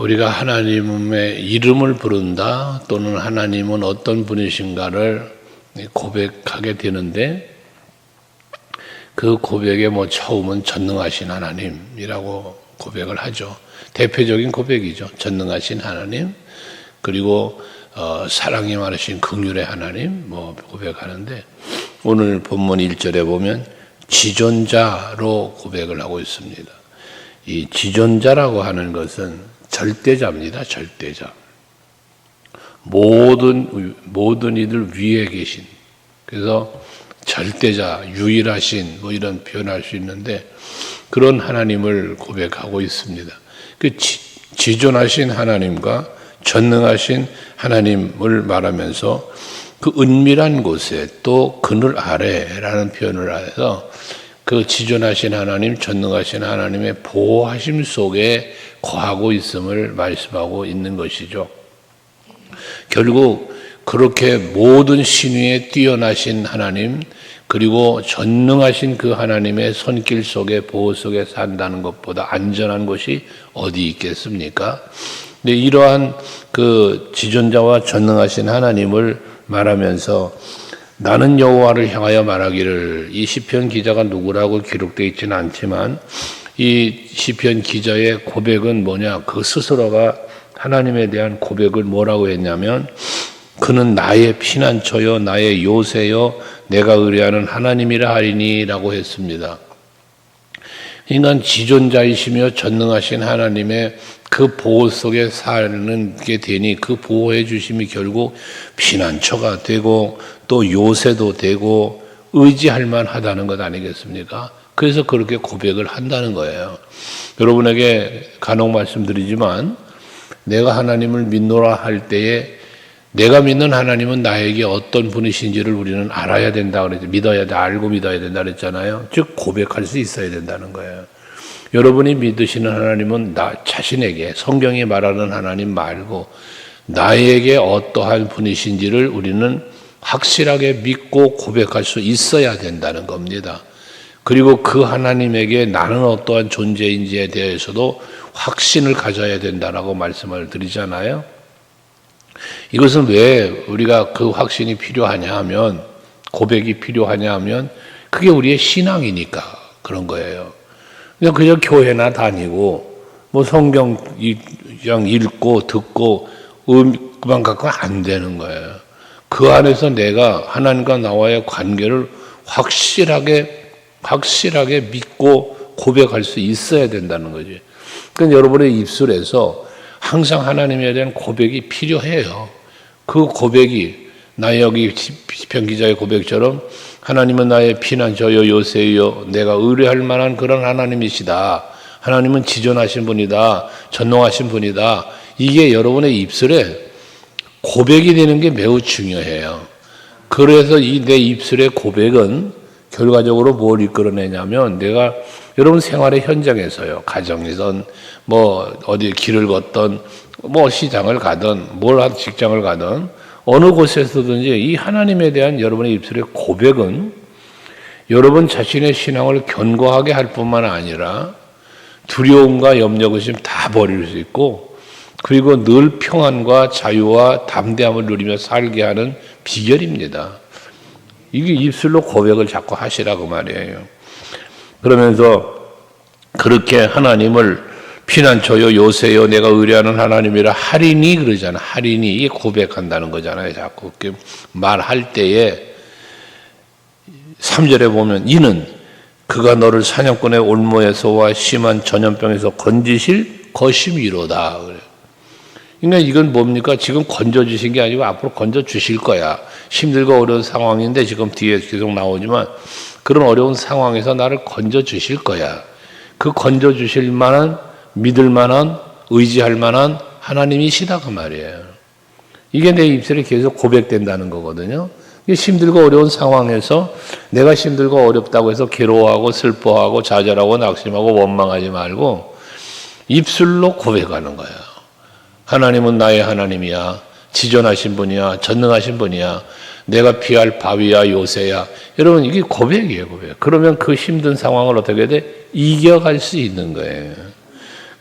우리가 하나님의 이름을 부른다 또는 하나님은 어떤 분이신가를 고백하게 되는데 그 고백의 처음은 전능하신 하나님이라고 고백을 하죠. 대표적인 고백이죠. 전능하신 하나님, 그리고 사랑이 많으신 긍휼의 하나님 고백하는데, 오늘 본문 1절에 보면 지존자로 고백을 하고 있습니다. 이 지존자라고 하는 것은 절대자입니다. 절대자. 모든 이들 위에 계신, 그래서 절대자, 유일하신 이런 표현할 수 있는데, 그런 하나님을 고백하고 있습니다. 그 지존하신 하나님과 전능하신 하나님을 말하면서 그 은밀한 곳에 또 그늘 아래라는 표현을 해서 그 지존하신 하나님, 전능하신 하나님의 보호하심 속에 거하고 있음을 말씀하고 있는 것이죠. 결국 그렇게 모든 신위에 뛰어나신 하나님, 그리고 전능하신 그 하나님의 손길 속에, 보호 속에 산다는 것보다 안전한 곳이 어디 있겠습니까? 근데 이러한 그 지존자와 전능하신 하나님을 말하면서 나는 여호와를 향하여 말하기를, 이 시편 기자가 누구라고 기록되어 있지는 않지만 이 시편 기자의 고백은 뭐냐, 그 스스로가 하나님에 대한 고백을 뭐라고 했냐면, 그는 나의 피난처요 나의 요새요 내가 의뢰하는 하나님이라 하리니 라고 했습니다. 그러니까 지존자이시며 전능하신 하나님의 그 보호 속에 사는 게 되니, 그 보호해 주심이 결국 피난처가 되고 또 요새도 되고 의지할 만하다는 것 아니겠습니까? 그래서 그렇게 고백을 한다는 거예요. 여러분에게 간혹 말씀드리지만, 내가 하나님을 믿노라 할 때에 내가 믿는 하나님은 나에게 어떤 분이신지를 우리는 알아야 된다 그랬죠. 믿어야 돼, 알고 믿어야 된다 그랬잖아요. 즉 고백할 수 있어야 된다는 거예요. 여러분이 믿으시는 하나님은 나 자신에게, 성경이 말하는 하나님 말고 나에게 어떠한 분이신지를 우리는 확실하게 믿고 고백할 수 있어야 된다는 겁니다. 그리고 그 하나님에게 나는 어떠한 존재인지에 대해서도 확신을 가져야 된다라고 말씀을 드리잖아요. 이것은 왜 우리가 그 확신이 필요하냐 하면, 고백이 필요하냐 하면, 그게 우리의 신앙이니까 그런 거예요. 그냥 교회나 다니고 성경 읽고 듣고 그만 갖고는 안 되는 거예요. 그 안에서 내가 하나님과 나와의 관계를 확실하게 믿고 고백할 수 있어야 된다는 거지. 그러니까 여러분의 입술에서 항상 하나님에 대한 고백이 필요해요. 그 고백이, 나 여기 시편 기자의 고백처럼 하나님은 나의 피난처요 요새요 내가 의뢰할 만한 그런 하나님이시다. 하나님은 지존하신 분이다. 전능하신 분이다. 이게 여러분의 입술에 고백이 되는 게 매우 중요해요. 그래서 이 내 입술의 고백은 결과적으로 뭘 이끌어내냐면, 내가 여러분 생활의 현장에서요, 가정이든 어디 길을 걷든 시장을 가든 직장을 가든 어느 곳에서든지 이 하나님에 대한 여러분의 입술의 고백은 여러분 자신의 신앙을 견고하게 할 뿐만 아니라 두려움과 염려, 의심 다 버릴 수 있고, 그리고 늘 평안과 자유와 담대함을 누리며 살게 하는 비결입니다. 이게 입술로 고백을 자꾸 하시라고 말이에요. 그러면서 그렇게 하나님을 피난처요 요새요 내가 의뢰하는 하나님이라 하리니 그러잖아. 하리니, 이게 고백한다는 거잖아요. 자꾸 그렇게 말할 때에 3절에 보면 이는 그가 너를 사냥꾼의 올무에서와 심한 전염병에서 건지실 것임이로다. 그러니까 이건 뭡니까? 지금 건져주신 게 아니고 앞으로 건져주실 거야. 힘들고 어려운 상황인데 지금 뒤에 계속 나오지만 그런 어려운 상황에서 나를 건져주실 거야. 그 건져주실 만한, 믿을 만한, 의지할 만한 하나님이시다 그 말이에요. 이게 내 입술에 계속 고백된다는 거거든요. 힘들고 어려운 상황에서 내가 힘들고 어렵다고 해서 괴로워하고 슬퍼하고 좌절하고 낙심하고 원망하지 말고 입술로 고백하는 거야. 하나님은 나의 하나님이야. 지존하신 분이야. 전능하신 분이야. 내가 피할 바위야 요새야. 여러분 이게 고백이에요, 고백. 그러면 그 힘든 상황을 어떻게 돼? 이겨갈 수 있는 거예요.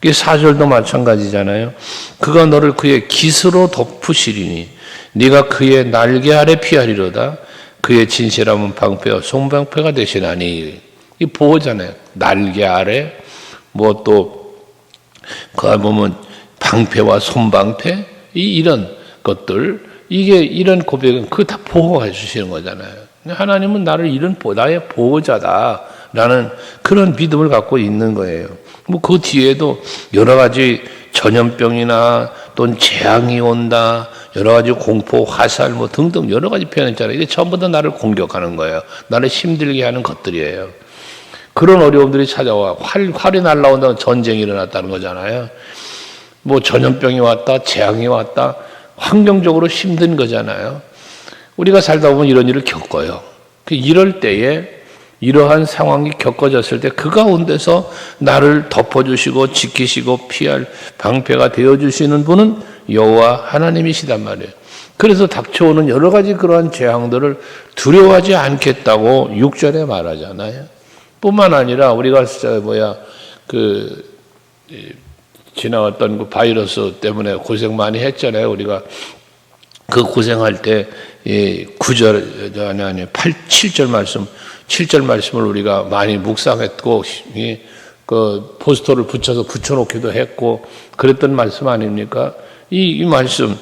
그게 4절도 마찬가지잖아요. 그가 너를 그의 깃으로 덮으시리니 네가 그의 날개 아래 피하리로다. 그의 진실함은 방패와 손방패가 되시나니. 이 보호잖아요. 날개 아래 뭐 또 그 보면 방패와 손방패 이런 것들, 이게 이런 고백은 그거 다 보호해 주시는 거잖아요. 하나님은 나를 나의 보호자다라는 그런 믿음을 갖고 있는 거예요. 뭐 그 뒤에도 여러 가지 전염병이나 또는 재앙이 온다, 여러 가지 공포, 화살 뭐 등등 여러 가지 표현했잖아요. 이게 전부 다 나를 공격하는 거예요. 나를 힘들게 하는 것들이에요. 그런 어려움들이 찾아와. 활이 날라온다는 전쟁이 일어났다는 거잖아요. 뭐 전염병이 왔다, 재앙이 왔다, 환경적으로 힘든 거잖아요. 우리가 살다 보면 이런 일을 겪어요. 이럴 때에 이러한 상황이 겪어졌을 때 그 가운데서 나를 덮어주시고 지키시고 피할 방패가 되어주시는 분은 여호와 하나님이시단 말이에요. 그래서 닥쳐오는 여러 가지 그러한 재앙들을 두려워하지 않겠다고 6절에 말하잖아요. 뿐만 아니라 우리가 지나왔던 그 바이러스 때문에 고생 많이 했잖아요. 우리가 그 고생할 때 7절 말씀을 우리가 많이 묵상했고 그 포스터를 붙여놓기도 했고 그랬던 말씀 아닙니까? 이 말씀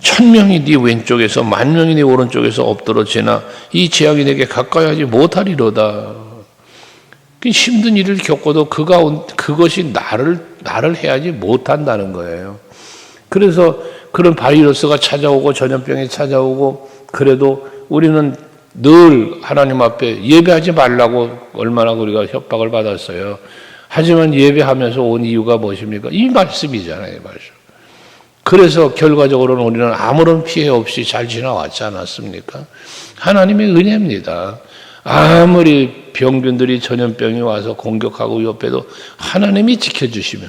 1000명이 네 왼쪽에서 10,000명이 네 오른쪽에서 엎드러지나 이 재앙이 내게 가까이 하지 못하리로다. 힘든 일을 겪어도 그것이 나를 해하지 못한다는 거예요. 그래서 그런 바이러스가 찾아오고 전염병이 찾아오고 그래도 우리는 늘 하나님 앞에 예배하지 말라고 얼마나 우리가 협박을 받았어요. 하지만 예배하면서 온 이유가 무엇입니까? 이 말씀이잖아요. 이 말씀. 그래서 결과적으로는 우리는 아무런 피해 없이 잘 지나왔지 않았습니까? 하나님의 은혜입니다. 아무리 병균들이 전염병이 와서 공격하고 옆에도 하나님이 지켜주시면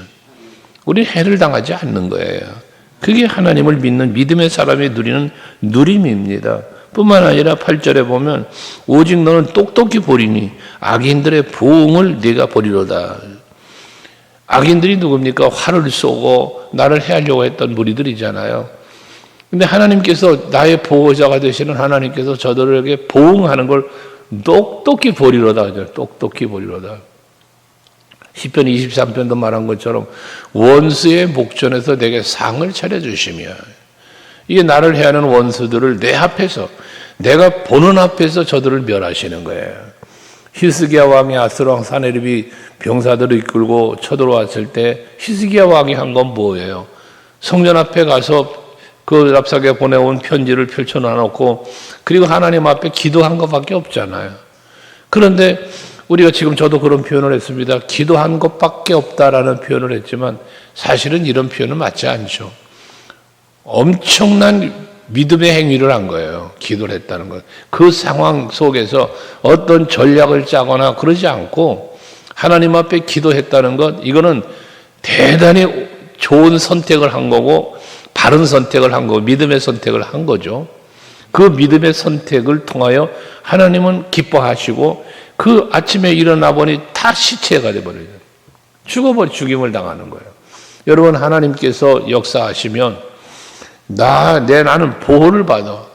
우리 해를 당하지 않는 거예요. 그게 하나님을 믿는 믿음의 사람이 누리는 누림입니다. 뿐만 아니라 8절에 보면 오직 너는 똑똑히 보리니 악인들의 보응을 네가 보리로다. 악인들이 누굽니까? 활을 쏘고 나를 해하려고 했던 무리들이잖아요. 근데 하나님께서 나의 보호자가 되시는 하나님께서 저들에게 보응하는 걸 똑똑히 보리로다. 똑똑히 보리로다. 시편 23편도 말한 것처럼 원수의 목전에서 내게 상을 차려주시며, 이게 나를 해하는 원수들을 내 앞에서, 내가 보는 앞에서 저들을 멸하시는 거예요. 히스기야 왕이 아스왕 사네립이 병사들을 이끌고 쳐들어왔을 때 히스기야 왕이 한 건 뭐예요? 성전 앞에 가서 그 랍사게 보내온 편지를 펼쳐놔놓고 그리고 하나님 앞에 기도한 것밖에 없잖아요. 그런데 우리가 지금 저도 그런 표현을 했습니다. 기도한 것밖에 없다라는 표현을 했지만 사실은 이런 표현은 맞지 않죠. 엄청난 믿음의 행위를 한 거예요. 기도를 했다는 것. 그 상황 속에서 어떤 전략을 짜거나 그러지 않고 하나님 앞에 기도했다는 것, 이거는 대단히 좋은 선택을 한 거고 바른 선택을 한 거고 믿음의 선택을 한 거죠. 그 믿음의 선택을 통하여 하나님은 기뻐하시고 그 아침에 일어나 보니 다 시체가 돼버려요. 죽임을 당하는 거예요. 여러분, 하나님께서 역사하시면 나는 보호를 받아.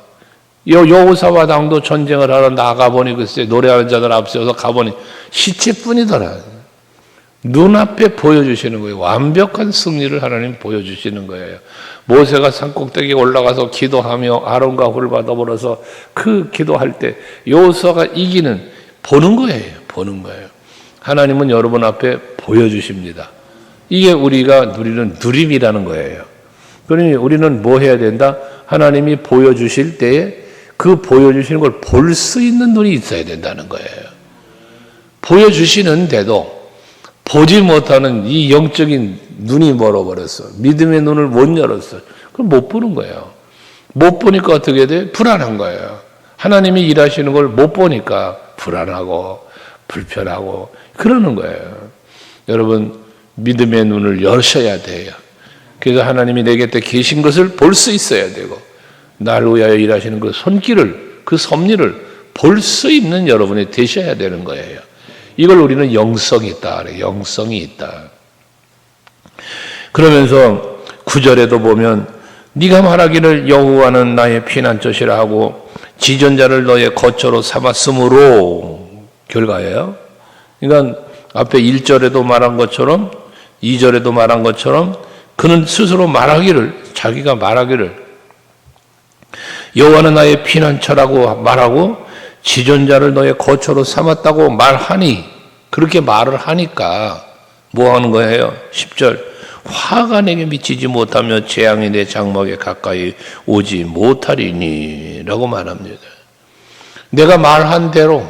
여호사밧 왕도 전쟁을 하러 나가보니 글쎄 노래하는 자들 앞서서 가보니 시체뿐이더라. 눈앞에 보여주시는 거예요. 완벽한 승리를 하나님 보여주시는 거예요. 모세가 산꼭대기에 올라가서 기도하며 아론과 홀을 받아버려서 그 기도할 때 여호수아가 이기는, 보는 거예요. 보는 거예요. 하나님은 여러분 앞에 보여주십니다. 이게 우리가 누리는 누림이라는 거예요. 그러니 우리는 뭐 해야 된다? 하나님이 보여주실 때에 그 보여주시는 걸 볼 수 있는 눈이 있어야 된다는 거예요. 보여주시는데도 보지 못하는 이 영적인 눈이 멀어버렸어. 믿음의 눈을 못 열었어. 그럼 못 보는 거예요. 못 보니까 어떻게 돼? 불안한 거예요. 하나님이 일하시는 걸 못 보니까 불안하고 불편하고 그러는 거예요. 여러분, 믿음의 눈을 여셔야 돼요. 그래서 하나님이 내 곁에 계신 것을 볼 수 있어야 되고 나를 위하여 일하시는 그 손길을, 그 섭리를 볼 수 있는 여러분이 되셔야 되는 거예요. 이걸 우리는 영성이 있다. 영성이 있다. 그러면서 9절에도 보면 네가 말하기를 여호와는 나의 피난처시라 하고 지존자를 너의 거처로 삼았으므로 결과예요. 그러니까 앞에 1절에도 말한 것처럼 2절에도 말한 것처럼 그는 스스로 자기가 말하기를 여호와는 나의 피난처라고 말하고 지존자를 너의 거처로 삼았다고 말하니, 그렇게 말을 하니까 뭐 하는 거예요? 10절 화가 내게 미치지 못하며 재앙이 내 장막에 가까이 오지 못하리니 라고 말합니다. 내가 말한 대로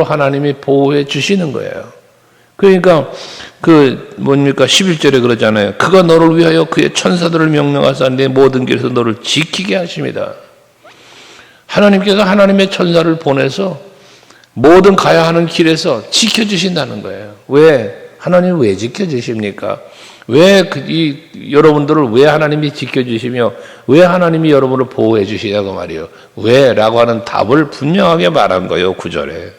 하나님이 보호해 주시는 거예요. 그러니까 11절에 그러잖아요. 그가 너를 위하여 그의 천사들을 명령하사 내 모든 길에서 너를 지키게 하십니다. 하나님께서 하나님의 천사를 보내서 모든 가야 하는 길에서 지켜주신다는 거예요. 왜? 하나님이 왜 지켜주십니까? 여러분들을 왜 하나님이 지켜주시며 왜 하나님이 여러분을 보호해 주시냐고 말이에요. 왜? 라고 하는 답을 분명하게 말한 거예요. 9절에.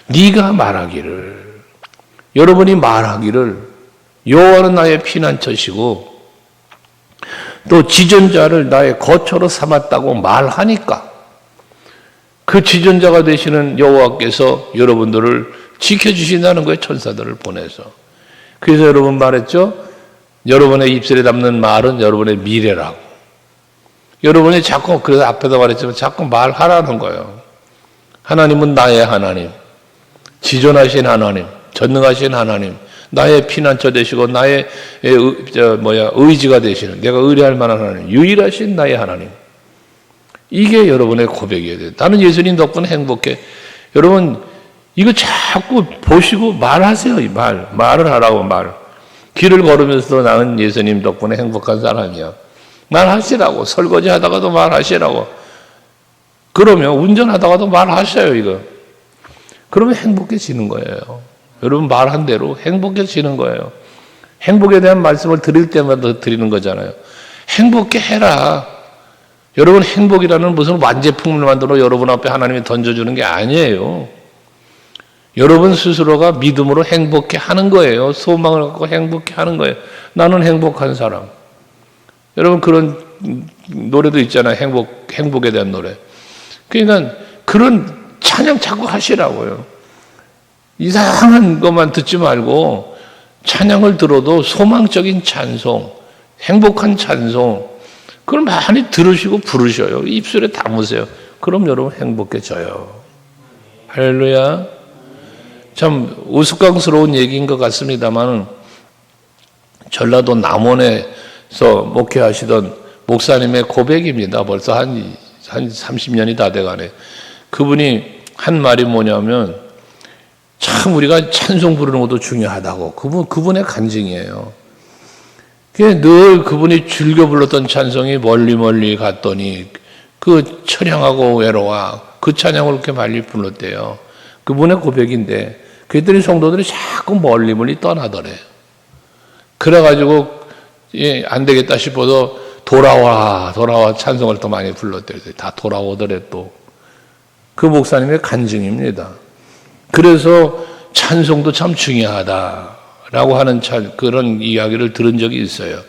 네가 말하기를, 여러분이 말하기를 여호와는 나의 피난처시고 또 지존자를 나의 거처로 삼았다고 말하니까 그 지존자가 되시는 여호와께서 여러분들을 지켜주신다는 거예요. 천사들을 보내서. 그래서 여러분 말했죠. 여러분의 입술에 담는 말은 여러분의 미래라고. 여러분이 자꾸, 그래서 앞에도 말했지만 자꾸 말하라는 거예요. 하나님은 나의 하나님, 지존하신 하나님, 전능하신 하나님, 나의 피난처 되시고 나의 의지가 되시는, 내가 의뢰할 만한 하나님, 유일하신 나의 하나님. 이게 여러분의 고백이어야 돼요. 나는 예수님 덕분에 행복해. 여러분 이거 자꾸 보시고 말하세요. 말을 하라고. 길을 걸으면서도 나는 예수님 덕분에 행복한 사람이야. 말하시라고. 설거지 하다가도 말하시라고. 그러면 운전하다가도 말하셔요. 이거. 그러면 행복해지는 거예요. 여러분 말한 대로 행복해지는 거예요. 행복에 대한 말씀을 드릴 때마다 드리는 거잖아요. 행복해 해라. 여러분 행복이라는 무슨 완제품을 만들어 여러분 앞에 하나님이 던져주는 게 아니에요. 여러분 스스로가 믿음으로 행복해 하는 거예요. 소망을 갖고 행복해 하는 거예요. 나는 행복한 사람. 여러분 그런 노래도 있잖아요. 행복에 대한 노래. 그러니까 그런 찬양 자꾸 하시라고요. 이상한 것만 듣지 말고 찬양을 들어도 소망적인 찬송, 행복한 찬송, 그걸 많이 들으시고 부르셔요. 입술에 담으세요. 그럼 여러분 행복해져요. 할렐루야. 참 우스꽝스러운 얘기인 것 같습니다만 전라도 남원에서 목회하시던 목사님의 고백입니다. 벌써 한 30년이 다 돼가네. 그분이 한 말이 뭐냐면 참 우리가 찬송 부르는 것도 중요하다고. 그분의 간증이에요. 늘 그분이 즐겨 불렀던 찬송이 멀리 갔더니 그 처량하고 외로워 그 찬양을 그렇게 많이 불렀대요. 그분의 고백인데 그랬더니 성도들이 자꾸 멀리 떠나더래. 그래가지고 안 되겠다 싶어서 돌아와 찬송을 또 많이 불렀대요. 다 돌아오더래 또. 그 목사님의 간증입니다. 그래서 찬송도 참 중요하다라고 하는 그런 이야기를 들은 적이 있어요.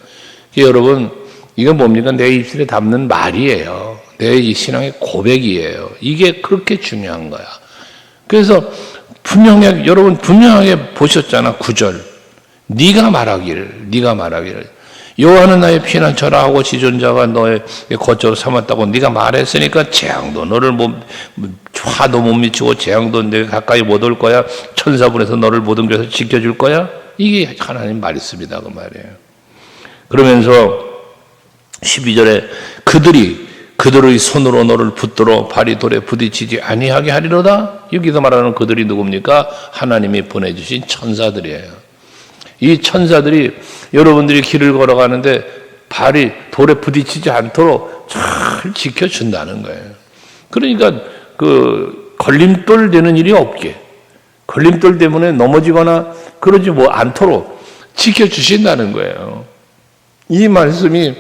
여러분 이건 뭡니까? 내 입술에 담는 말이에요. 내 신앙의 고백이에요. 이게 그렇게 중요한 거야. 그래서 여러분 분명하게 보셨잖아. 9절. 네가 말하기를 여호와는 나의 피난처라 하고 지존자가 너의 거처로 삼았다고 네가 말했으니까 재앙도 너를 화도 못 미치고 재앙도 내가 가까이 못 올 거야. 천사분에서 너를 모든 곳에서 지켜줄 거야. 이게 하나님 말씀이다 그 말이에요. 그러면서 12절에 그들의 손으로 너를 붙들어 발이 돌에 부딪히지 아니하게 하리로다. 여기서 말하는 그들이 누굽니까? 하나님이 보내주신 천사들이에요. 이 천사들이 여러분들이 길을 걸어가는데 발이 돌에 부딪히지 않도록 잘 지켜준다는 거예요. 그러니까 그 걸림돌 되는 일이 없게, 걸림돌 때문에 넘어지거나 그러지 않도록 지켜주신다는 거예요. 이 말씀이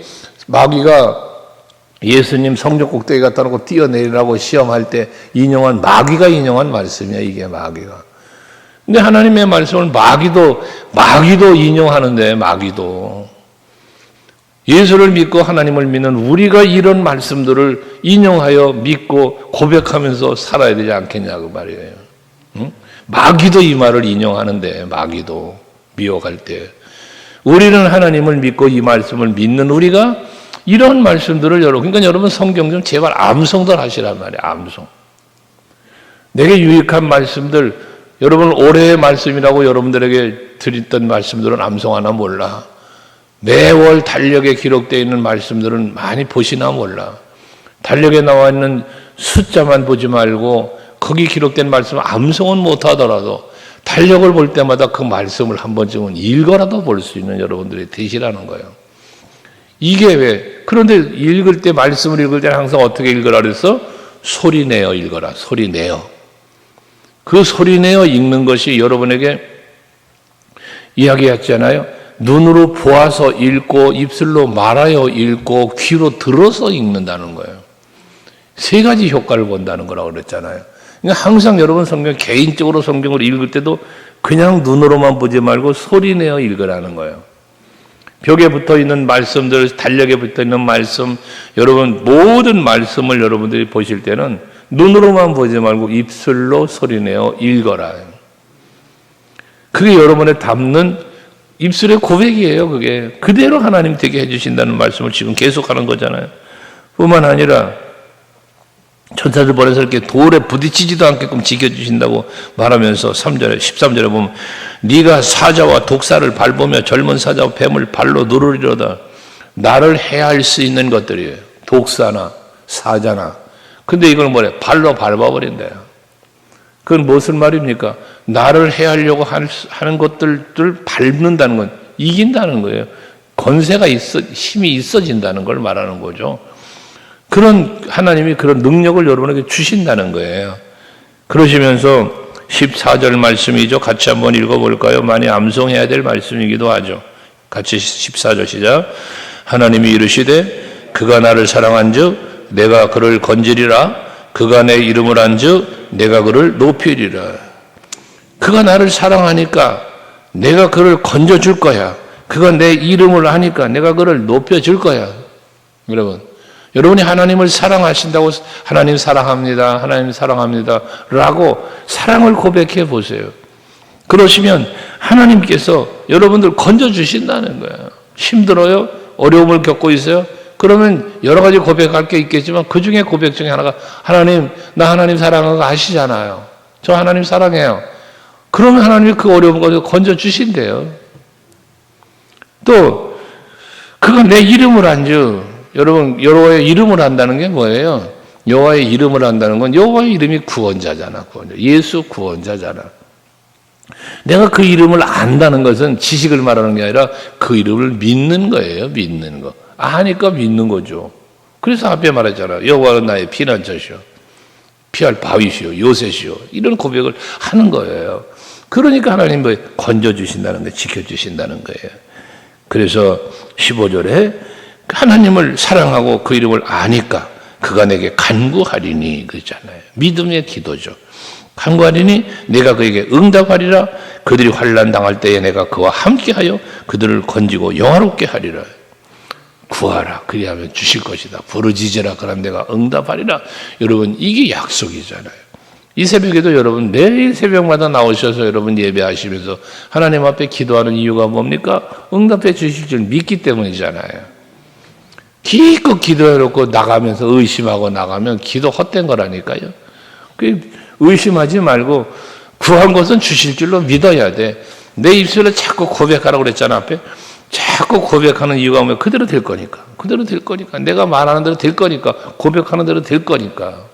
마귀가 예수님 성전 꼭대기 갖다 놓고 뛰어내리라고 시험할 때 마귀가 인용한 말씀이야. 이게 마귀가. 근데 하나님의 말씀을 마귀도 인용하는데, 마귀도. 예수를 믿고 하나님을 믿는 우리가 이런 말씀들을 인용하여 믿고 고백하면서 살아야 되지 않겠냐, 그 말이에요. 응? 마귀도 이 말을 인용하는데, 마귀도 미혹할 때. 우리는 하나님을 믿고 이 말씀을 믿는 우리가 이런 말씀들을 그러니까 여러분 성경 좀 제발 암송들 하시란 말이에요, 암송. 내게 유익한 말씀들, 여러분 올해의 말씀이라고 여러분들에게 드렸던 말씀들은 암송 하나 몰라. 매월 달력에 기록되어 있는 말씀들은 많이 보시나 몰라. 달력에 나와 있는 숫자만 보지 말고 거기 기록된 말씀을 암송은 못하더라도 달력을 볼 때마다 그 말씀을 한 번쯤은 읽어라도 볼 수 있는 여러분들이 되시라는 거예요. 이게 왜? 그런데 읽을 때, 말씀을 읽을 때는 항상 어떻게 읽으라 그래서? 소리 내어 읽어라. 소리 내어. 그 소리 내어 읽는 것이 여러분에게 이야기했잖아요. 눈으로 보아서 읽고 입술로 말하여 읽고 귀로 들어서 읽는다는 거예요. 세 가지 효과를 본다는 거라고 그랬잖아요. 그러니까 항상 여러분 성경, 개인적으로 성경을 읽을 때도 그냥 눈으로만 보지 말고 소리 내어 읽으라는 거예요. 벽에 붙어 있는 말씀들, 달력에 붙어 있는 말씀, 여러분 모든 말씀을 여러분들이 보실 때는 눈으로만 보지 말고 입술로 소리 내어 읽어라. 그게 여러분의 담는 입술의 고백이에요. 그게 그대로 하나님 되게 해주신다는 말씀을 지금 계속하는 거잖아요. 뿐만 아니라 천사들 보내서 이렇게 돌에 부딪히지도 않게끔 지켜주신다고 말하면서 3절에 13절에 보면 네가 사자와 독사를 밟으며 젊은 사자와 뱀을 발로 누르리로다. 나를 해할 수 있는 것들이에요. 독사나 사자나. 근데 이걸 뭐래? 발로 밟아버린대요. 그건 무슨 말입니까? 나를 해하려고 하는 것들을 밟는다는 건 이긴다는 거예요. 권세가 힘이 있어진다는 걸 말하는 거죠. 그런 하나님이 그런 능력을 여러분에게 주신다는 거예요. 그러시면서 14절 말씀이죠. 같이 한번 읽어볼까요? 많이 암송해야 될 말씀이기도 하죠. 같이 14절 시작. 하나님이 이르시되 그가 나를 사랑한즉 내가 그를 건지리라. 그가 내 이름을 한즉 내가 그를 높이리라. 그가 나를 사랑하니까 내가 그를 건져줄 거야. 그가 내 이름을 하니까 내가 그를 높여줄 거야. 여러분이 하나님을 사랑하신다고 하나님 사랑합니다. 하나님 사랑합니다. 라고 사랑을 고백해 보세요. 그러시면 하나님께서 여러분들 건져주신다는 거예요. 힘들어요? 어려움을 겪고 있어요? 그러면 여러 가지 고백할 게 있겠지만 그 중에 고백 중에 하나가 하나님, 나 하나님 사랑하는 거 아시잖아요. 저 하나님 사랑해요. 그러면 하나님이 그 어려운 것을 건져주신대요. 또 그가 내 이름을 한즉 여러분 여호와의 이름을 한다는 게 뭐예요? 여호와의 이름을 한다는 건 여호와의 이름이 구원자잖아. 예수 구원자잖아. 내가 그 이름을 안다는 것은 지식을 말하는 게 아니라 그 이름을 믿는 거예요. 믿는 거. 아니까 믿는 거죠. 그래서 앞에 말했잖아. 여호와는 나의 피난처시오. 피할 바위시오. 요새시오. 이런 고백을 하는 거예요. 그러니까 하나님 뭐 건져주신다는 거예요. 지켜주신다는 거예요. 그래서 15절에 하나님을 사랑하고 그 이름을 아니까 그가 내게 간구하리니 그러잖아요. 믿음의 기도죠. 간구하리니 내가 그에게 응답하리라. 그들이 환난 당할 때에 내가 그와 함께하여 그들을 건지고 영화롭게 하리라. 구하라. 그리하면 주실 것이다. 부르짖으라. 그럼 내가 응답하리라. 여러분 이게 약속이잖아요. 이 새벽에도 여러분 매일 새벽마다 나오셔서 여러분 예배하시면서 하나님 앞에 기도하는 이유가 뭡니까? 응답해 주실 줄 믿기 때문이잖아요. 기껏 기도해놓고 나가면서 의심하고 나가면 기도 헛된 거라니까요. 의심하지 말고 구한 것은 주실 줄로 믿어야 돼. 내 입술에 자꾸 고백하라고 그랬잖아. 앞에 자꾸 고백하는 이유가 뭐면 그대로 될 거니까. 그대로 될 거니까. 내가 말하는 대로 될 거니까. 고백하는 대로 될 거니까.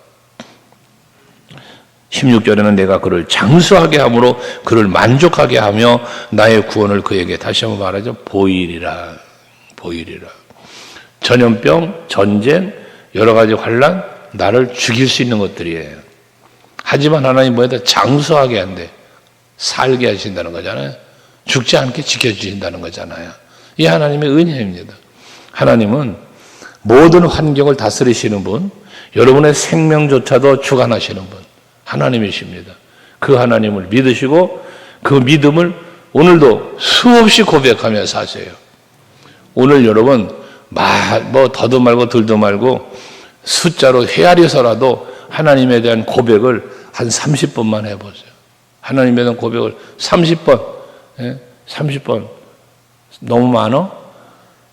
16절에는 내가 그를 장수하게 함으로 그를 만족하게 하며 나의 구원을 그에게 다시 한번 말하죠. 보이리라. 보이리라. 전염병, 전쟁, 여러 가지 환난, 나를 죽일 수 있는 것들이에요. 하지만 하나님 뭐에다 장수하게 한대. 살게 하신다는 거잖아요. 죽지 않게 지켜주신다는 거잖아요. 이 하나님의 은혜입니다. 하나님은 모든 환경을 다스리시는 분, 여러분의 생명조차도 주관하시는 분, 하나님이십니다. 그 하나님을 믿으시고 그 믿음을 오늘도 수없이 고백하며 사세요. 오늘 여러분 뭐 더도 말고 덜도 말고 숫자로 헤아려서라도 하나님에 대한 고백을 한 30번만 해보세요. 하나님에 대한 고백을 30번, 30번 너무 많아?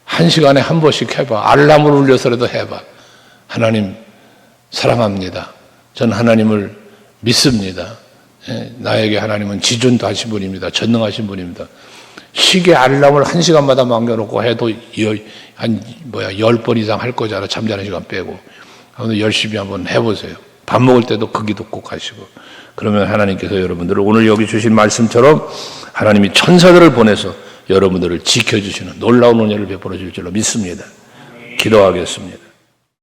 한 시간에 한 번씩 해봐. 알람을 울려서라도 해봐. 하나님 사랑합니다. 전 하나님을 믿습니다. 나에게 하나님은 지존도 하신 분입니다. 전능하신 분입니다. 시계 알람을 한 시간마다 남겨놓고 해도 한 10번 이상 할 거잖아. 잠자는 시간 빼고. 오늘 열심히 한번 해보세요. 밥 먹을 때도 그 기도 꼭 하시고. 그러면 하나님께서 여러분들을 오늘 여기 주신 말씀처럼 하나님이 천사들을 보내서 여러분들을 지켜주시는 놀라운 은혜를 베풀어 줄 줄로 믿습니다. 기도하겠습니다.